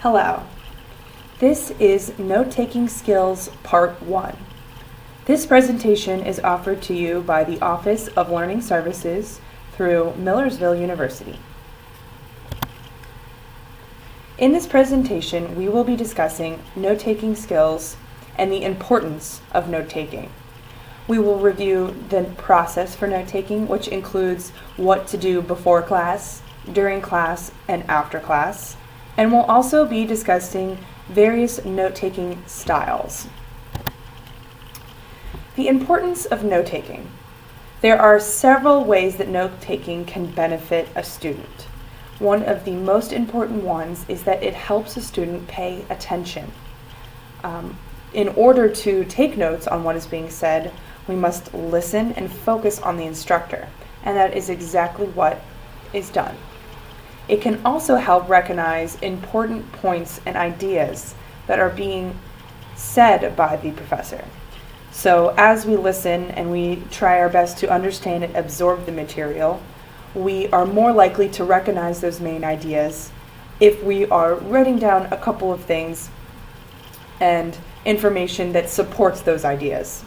Hello. This is Note-Taking Skills Part 1. This presentation is offered to you by the Office of Learning Services through Millersville University. In this presentation, we will be discussing note-taking skills and the importance of note-taking. We will review the process for note-taking, which includes what to do before class, during class, and after class. And we'll also be discussing various note-taking styles. The importance of note-taking. There are several ways that note-taking can benefit a student. One of the most important ones is that it helps a student pay attention. In order to take notes on what is being said, we must listen and focus on the instructor, and that is exactly what is done. It can also help recognize important points and ideas that are being said by the professor. So as we listen and we try our best to understand and absorb the material, we are more likely to recognize those main ideas if we are writing down a couple of things and information that supports those ideas.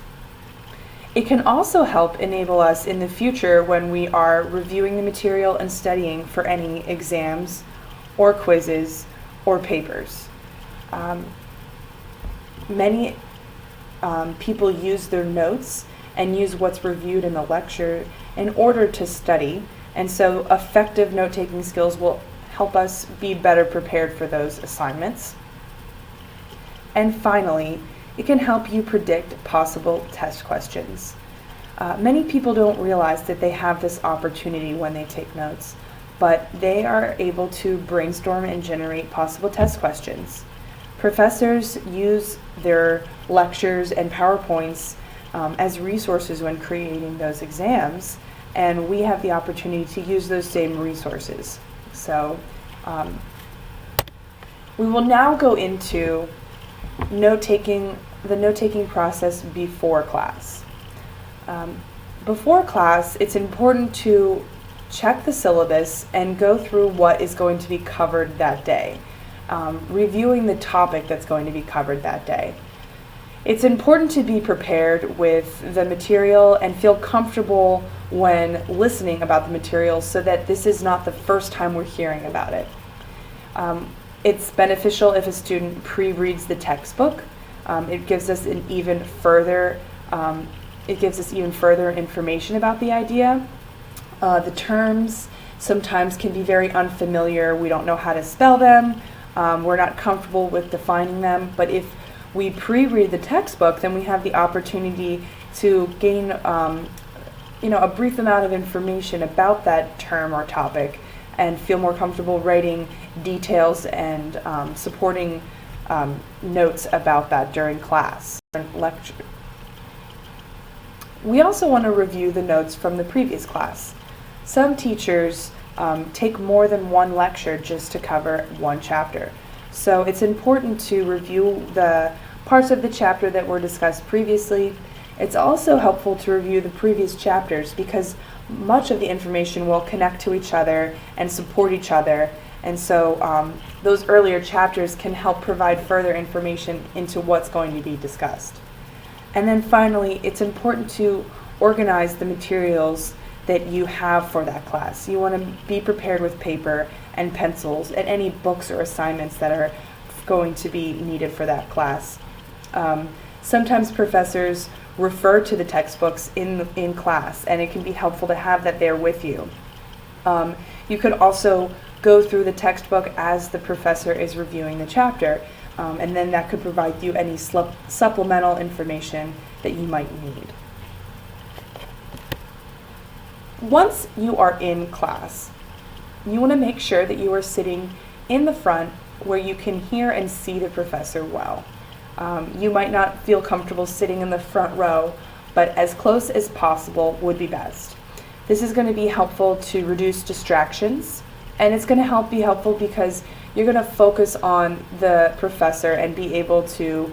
It can also help enable us in the future when we are reviewing the material and studying for any exams or quizzes or papers. Many people use their notes and use what's reviewed in the lecture in order to study, and so effective note-taking skills will help us be better prepared for those assignments. And finally, it can help you predict possible test questions. Many people don't realize that they have this opportunity when they take notes, but they are able to brainstorm and generate possible test questions. Professors use their lectures and PowerPoints as resources when creating those exams, and we have the opportunity to use those same resources. So we will now go into the note-taking process before class. Before class, it's important to check the syllabus and go through what is going to be covered that day, reviewing the topic that's going to be covered that day. It's important to be prepared with the material and feel comfortable when listening about the material so that this is not the first time we're hearing about it. It's beneficial if a student pre-reads the textbook. It gives us even further information about the idea. The terms sometimes can be very unfamiliar. We don't know how to spell them. We're not comfortable with defining them. But if we pre-read the textbook, then we have the opportunity to gain a brief amount of information about that term or topic and feel more comfortable writing details and supporting notes about that during class and lecture. We also want to review the notes from the previous class. Some teachers take more than one lecture just to cover one chapter. So it's important to review the parts of the chapter that were discussed previously. It's also helpful to review the previous chapters because much of the information will connect to each other and support each other. And so those earlier chapters can help provide further information into what's going to be discussed. And then finally, it's important to organize the materials that you have for that class. You want to be prepared with paper and pencils and any books or assignments that are going to be needed for that class. Sometimes professors refer to the textbooks in class, and it can be helpful to have that there with you. You could also go through the textbook as the professor is reviewing the chapter, and then that could provide you any supplemental information that you might need. Once you are in class, you want to make sure that you are sitting in the front where you can hear and see the professor well. You might not feel comfortable sitting in the front row, but as close as possible would be best. This is going to be helpful to reduce distractions, and it's going to be helpful because you're going to focus on the professor and be able to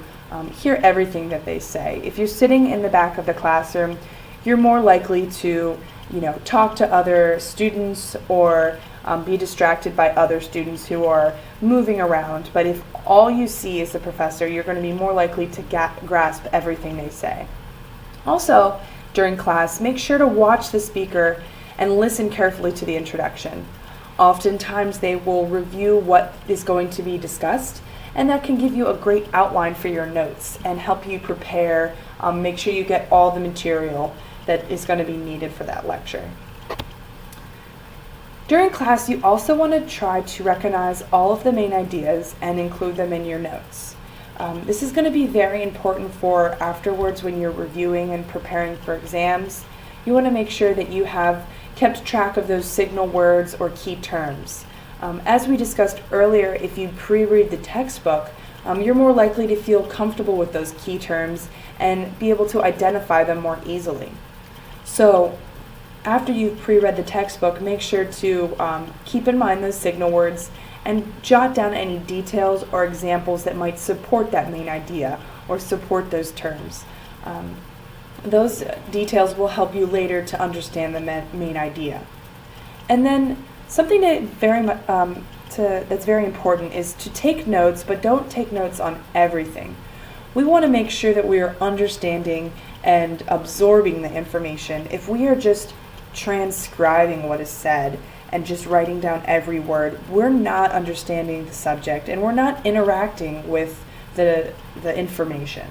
hear everything that they say. If you're sitting in the back of the classroom, you're more likely to talk to other students or be distracted by other students who are moving around. But if all you see is the professor, you're going to be more likely to grasp everything they say. Also, during class, make sure to watch the speaker and listen carefully to the introduction. Oftentimes they will review what is going to be discussed, and that can give you a great outline for your notes and help you prepare, make sure you get all the material that is going to be needed for that lecture. During class, you also want to try to recognize all of the main ideas and include them in your notes. This is going to be very important for afterwards when you're reviewing and preparing for exams. You want to make sure that you have kept track of those signal words or key terms. As we discussed earlier, if you pre-read the textbook, you're more likely to feel comfortable with those key terms and be able to identify them more easily. So after you've pre-read the textbook, make sure to keep in mind those signal words and jot down any details or examples that might support that main idea or support those terms. Those details will help you later to understand the main idea. And then something that's very important is to take notes, but don't take notes on everything. We want to make sure that we are understanding and absorbing the information. If we are just transcribing what is said and just writing down every word, we're not understanding the subject and we're not interacting with the information.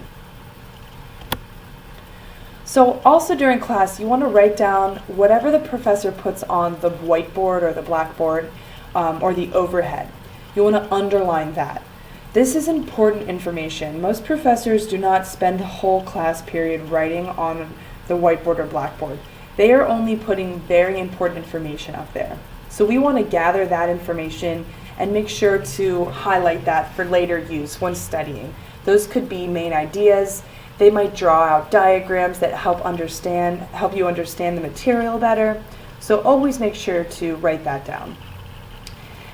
So also during class, you want to write down whatever the professor puts on the whiteboard or the blackboard or the overhead. You want to underline that. This is important information. Most professors do not spend the whole class period writing on the whiteboard or blackboard. They are only putting very important information up there. So we want to gather that information and make sure to highlight that for later use when studying. Those could be main ideas. They might draw out diagrams that help you understand the material better. So always make sure to write that down.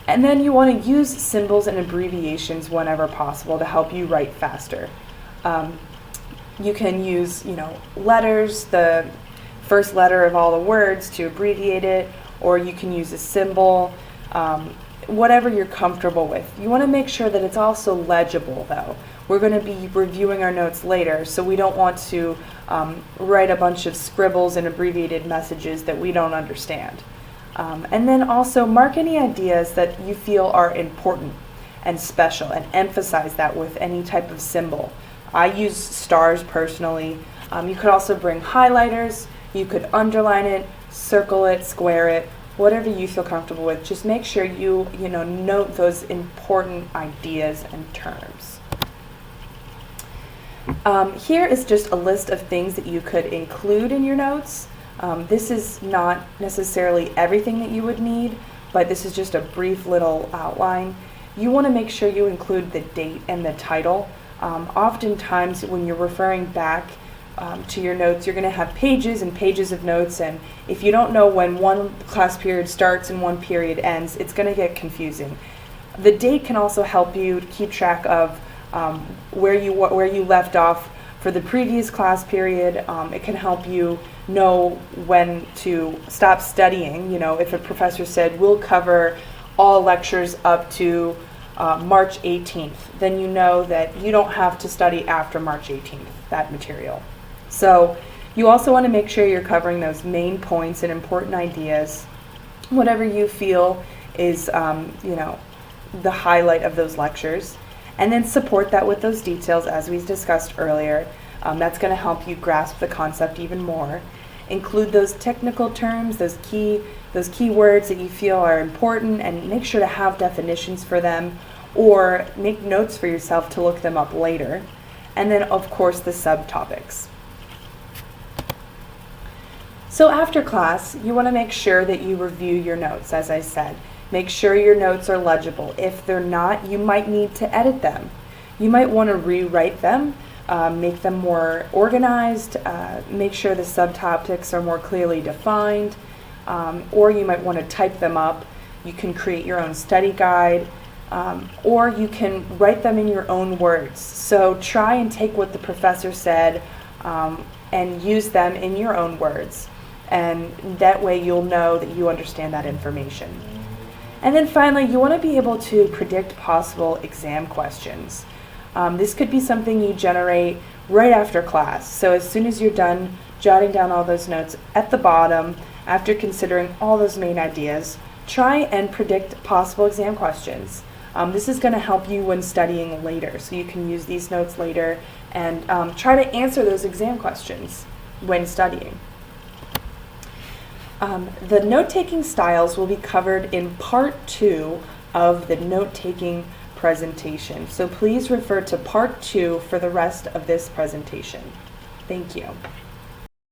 And then you want to use symbols and abbreviations whenever possible to help you write faster. You can use, letters, the first letter of all the words to abbreviate it, or you can use a symbol, whatever you're comfortable with. You want to make sure that it's also legible though. We're going to be reviewing our notes later, so we don't want to write a bunch of scribbles and abbreviated messages that we don't understand. And then also mark any ideas that you feel are important and special and emphasize that with any type of symbol. I use stars personally. You could also bring highlighters. You could underline it, circle it, square it, whatever you feel comfortable with. Just make sure you note those important ideas and terms. Here is just a list of things that you could include in your notes. This is not necessarily everything that you would need, but this is just a brief little outline. You want to make sure you include the date and the title. Oftentimes when you're referring back to your notes, you're going to have pages and pages of notes, and if you don't know when one class period starts and one period ends, it's going to get confusing. The date can also help you to keep track of where you left off for the previous class period. It can help you know when to stop studying. If a professor said we'll cover all lectures up to March 18th, then you know that you don't have to study after March 18th, that material. So you also want to make sure you're covering those main points and important ideas, whatever you feel is the highlight of those lectures, and then support that with those details as we discussed earlier. That's going to help you grasp the concept even more. Include those technical terms, those key words that you feel are important, and make sure to have definitions for them or make notes for yourself to look them up later. And then of course the subtopics. So after class, you want to make sure that you review your notes, as I said. Make sure your notes are legible. If they're not, you might need to edit them. You might want to rewrite them, make them more organized, make sure the subtopics are more clearly defined, or you might want to type them up. You can create your own study guide, or you can write them in your own words. So try and take what the professor said and use them in your own words. And that way you'll know that you understand that information. And then finally, you want to be able to predict possible exam questions. This could be something you generate right after class. So as soon as you're done jotting down all those notes at the bottom, after considering all those main ideas, try and predict possible exam questions. This is going to help you when studying later, so you can use these notes later and try to answer those exam questions when studying. The note-taking styles will be covered in part 2 of the note-taking presentation. So please refer to part 2 for the rest of this presentation. Thank you.